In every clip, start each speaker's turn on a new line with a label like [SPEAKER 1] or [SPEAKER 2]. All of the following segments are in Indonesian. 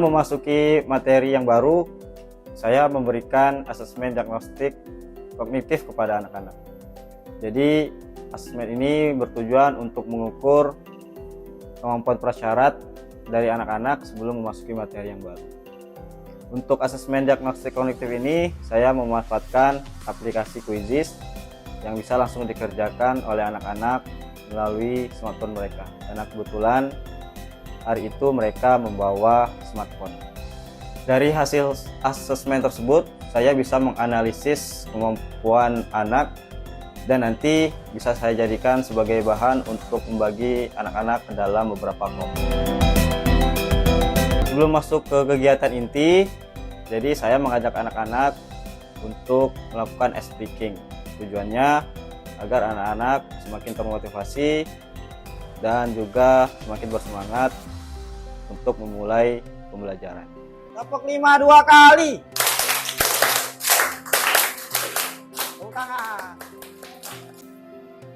[SPEAKER 1] Sebelum memasuki materi yang baru, saya memberikan asesmen diagnostik kognitif kepada anak-anak. Jadi asesmen ini bertujuan untuk mengukur kemampuan prasyarat dari anak-anak sebelum memasuki materi yang baru. Untuk asesmen diagnostik kognitif ini, saya memanfaatkan aplikasi Quizzes yang bisa langsung dikerjakan oleh anak-anak melalui smartphone mereka. Karena kebetulan hari itu mereka membawa smartphone. Dari hasil asesmen tersebut, saya bisa menganalisis kemampuan anak dan nanti bisa saya jadikan sebagai bahan untuk membagi anak-anak ke dalam beberapa kelompok. Sebelum masuk ke kegiatan inti, jadi saya mengajak anak-anak untuk melakukan ice breaking. Tujuannya agar anak-anak semakin termotivasi dan juga semakin bersemangat untuk memulai pembelajaran.
[SPEAKER 2] Tepuk 5 2 kali.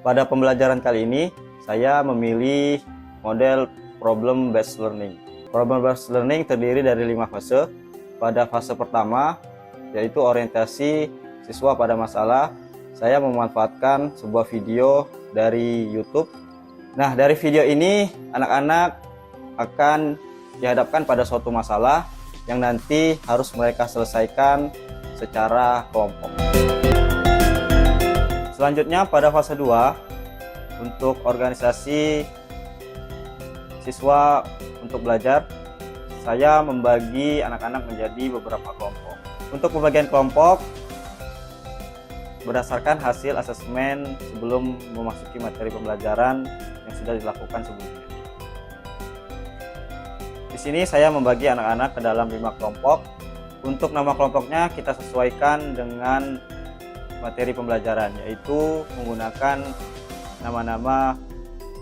[SPEAKER 1] Pada pembelajaran kali ini, saya memilih model problem based learning. Problem based learning terdiri dari 5 fase. Pada fase pertama, yaitu orientasi siswa pada masalah, saya memanfaatkan sebuah video dari YouTube. Nah, dari video ini anak-anak akan dihadapkan pada suatu masalah yang nanti harus mereka selesaikan secara kelompok. Selanjutnya pada fase 2, untuk organisasi siswa untuk belajar, saya membagi anak-anak menjadi beberapa kelompok. Untuk pembagian kelompok berdasarkan hasil asesmen sebelum memasuki materi pembelajaran yang sudah dilakukan sebelumnya. Di sini saya membagi anak-anak ke dalam 5 kelompok. Untuk nama kelompoknya kita sesuaikan dengan materi pembelajaran, yaitu menggunakan nama-nama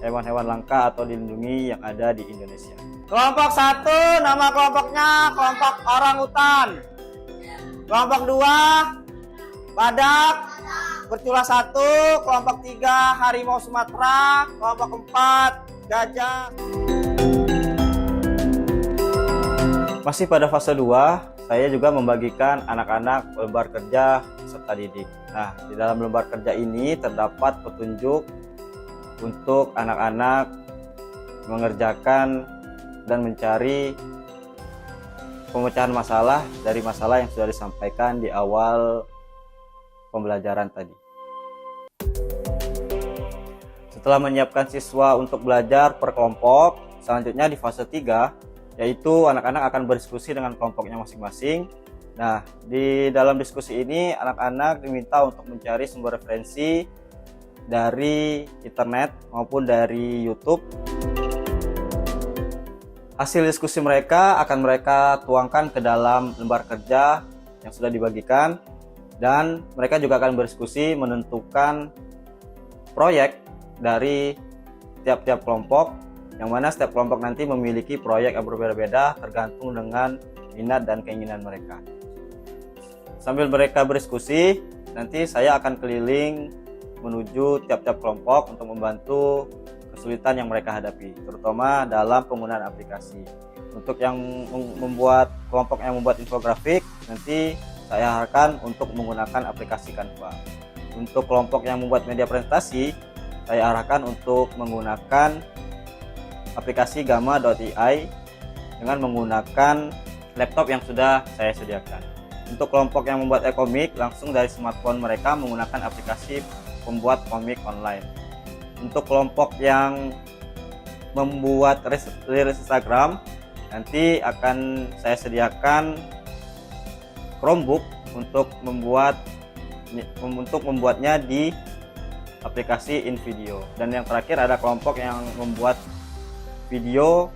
[SPEAKER 1] hewan-hewan langka atau dilindungi yang ada di Indonesia.
[SPEAKER 2] Kelompok 1, nama kelompoknya kelompok orangutan. Kelompok 2, badak. Bercula 1, kelompok 3, harimau Sumatera. Kelompok 4, gajah.
[SPEAKER 1] Masih pada fase 2, saya juga membagikan anak-anak lembar kerja peserta didik. Nah, di dalam lembar kerja ini terdapat petunjuk untuk anak-anak mengerjakan dan mencari pemecahan masalah dari masalah yang sudah disampaikan di awal pembelajaran tadi. Setelah menyiapkan siswa untuk belajar per kelompok, selanjutnya di fase 3, yaitu anak-anak akan berdiskusi dengan kelompoknya masing-masing. Nah, di dalam diskusi ini anak-anak diminta untuk mencari sumber referensi dari internet maupun dari YouTube. Hasil diskusi mereka akan mereka tuangkan ke dalam lembar kerja yang sudah dibagikan, dan mereka juga akan berdiskusi menentukan proyek dari tiap-tiap kelompok, yang mana setiap kelompok nanti memiliki proyek yang berbeda-beda tergantung dengan minat dan keinginan mereka. Sambil mereka berdiskusi, nanti saya akan keliling menuju tiap-tiap kelompok untuk membantu kesulitan yang mereka hadapi, terutama dalam penggunaan aplikasi. Untuk yang membuat kelompok yang membuat infografik, nanti saya arahkan untuk menggunakan aplikasi Canva. Untuk kelompok yang membuat media presentasi, saya arahkan untuk menggunakan aplikasi Gamma.ai dengan menggunakan laptop yang sudah saya sediakan. Untuk kelompok yang membuat e-komik, langsung dari smartphone mereka menggunakan aplikasi pembuat komik online. Untuk kelompok yang membuat reels Instagram, nanti akan saya sediakan Chromebook untuk membuatnya di aplikasi InVideo. Dan yang terakhir ada kelompok yang membuat video.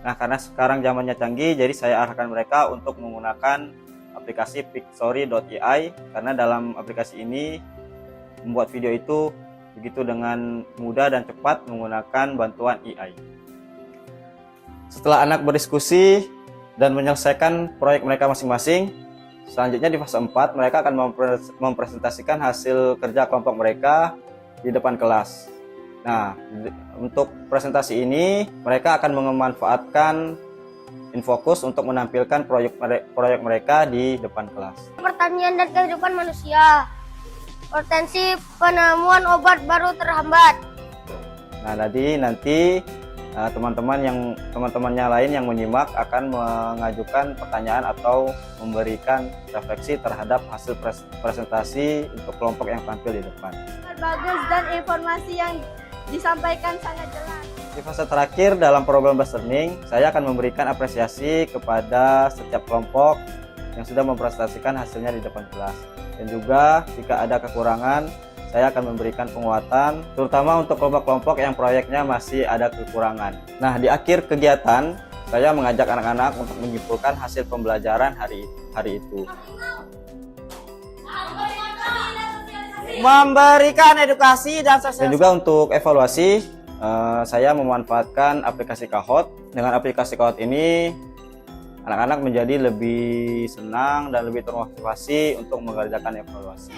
[SPEAKER 1] Nah, karena sekarang zamannya canggih, jadi saya arahkan mereka untuk menggunakan aplikasi Pictory.ai, karena dalam aplikasi ini membuat video itu begitu dengan mudah dan cepat menggunakan bantuan AI. Setelah anak berdiskusi dan menyelesaikan proyek mereka masing-masing, selanjutnya di fase 4 mereka akan mempresentasikan hasil kerja kelompok mereka di depan kelas. Nah, untuk presentasi ini mereka akan memanfaatkan Infokus untuk menampilkan proyek mereka di depan kelas.
[SPEAKER 3] Pertanian dan kehidupan manusia. Potensi penemuan obat baru terhambat.
[SPEAKER 1] Nah, jadi nanti teman-temannya lain yang menyimak akan mengajukan pertanyaan atau memberikan refleksi terhadap hasil presentasi untuk kelompok yang tampil di depan.
[SPEAKER 4] Bagus dan informasi yang disampaikan sangat jelas.
[SPEAKER 1] Di fase terakhir dalam program Blast Learning, saya akan memberikan apresiasi kepada setiap kelompok yang sudah mempresentasikan hasilnya di depan kelas. Dan juga jika ada kekurangan, saya akan memberikan penguatan, terutama untuk kelompok-kelompok yang proyeknya masih ada kekurangan. Nah, di akhir kegiatan, saya mengajak anak-anak untuk menyimpulkan hasil pembelajaran hari itu.
[SPEAKER 2] Memberikan edukasi dan sosialisasi.
[SPEAKER 1] Dan juga untuk evaluasi, saya memanfaatkan aplikasi Kahoot. Dengan aplikasi Kahoot ini, anak-anak menjadi lebih senang dan lebih termotivasi untuk mengerjakan evaluasi.